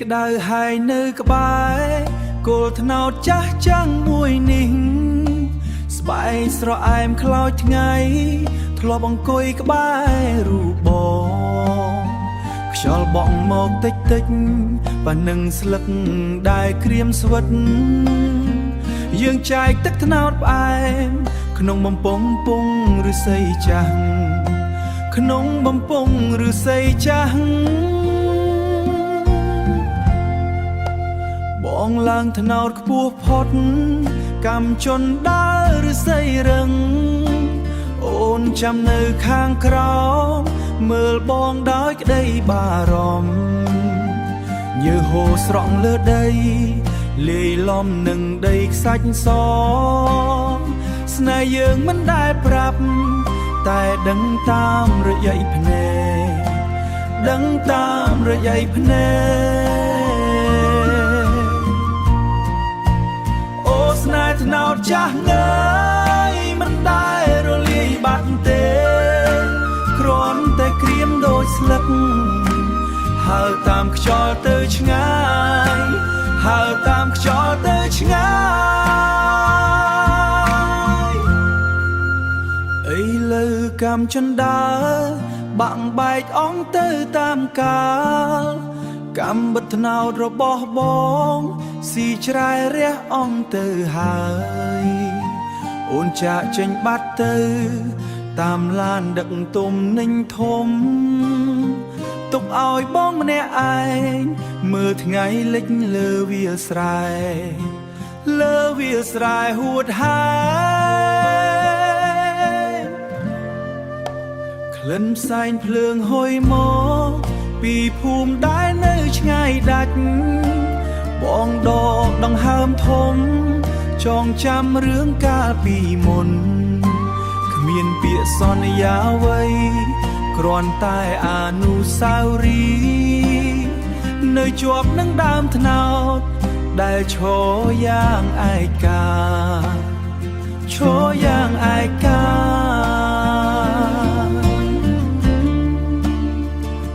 ក្តៅហើយនៅក្បែរគល់ថ្នោតចាស់ចាំងមួយនេះស្បែកស្រអែមខ្លោចថ្ងៃធ្លាប់អង្គុយក្បែររូបបងខ្យល់បក់មកតិចតិចប៉ះនឹងស្លឹកដែលក្រៀមស្វិតយើងចែកទឹកថ្នោតផ្អែមក្នុងបំពង់ពងឫស្សីចាស់ក្នុងបំពង់ឫស្សីចាស់បងឡើងថ្នោតខ្ពស់ផុតកម្មជន់ដើរឫស្សីរឹងអូនចាំនៅខាងក្រោមមើលបងដោយក្តីបារម្ភញើសហូរស្រក់លើដីលាយឡំនឹងដីខ្សាច់សស្នេហ៍យើងមិនដែលប្រាប់តែដឹងតាមរយៈភ្នែកដឹងតាមរយៈភ្នែកអូស្នេហ៍ថ្នោតចាស់ងើយមិនដែលរលាយបាត់ទេគ្រាន់តែក្រៀមដូចស្លឹកហើរតាមខ្យល់ទៅឆ្ងាយហើរតាមខ្យល់ទៅឆ្ងាយអីលើកម្មចិនដើបាក់បែកអងទៅតាមកាលកម្មបិទថ្នោតរបស់បងស៊ីច្រែរះអងទៅហើយអូនចាក់ចេញបាត់ទៅតាមឡានដឹកទុំនិញធំទុកឲ្យបងម្នាក់ឯងមើលថ្ងៃលិចលើវាលស្រែលើវាលស្រែហួតហើយក្លិនផ្សែងភ្លើងហុយមកពីភូមិដែលនៅឆ្ងាយដាច់បងដកដង្ហើមធំចងចាំរឿងកាលពីមុនគ្មានពាក្យសន្យាអ្វីគ្រាន់តែអនុស្សាវរីយ៍នៅជាប់នឹងដើមថ្នោតដែលឈរយ៉ាងឯកាឈរយ៉ាងឯកា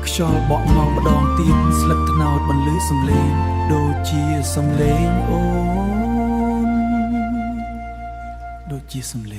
ខ្យល់បក់មកម្ដងទៀតស្លឹកថ្នោតបន្លឺសំឡេងដូចជាសំឡេងអូនដូចជាសំឡេង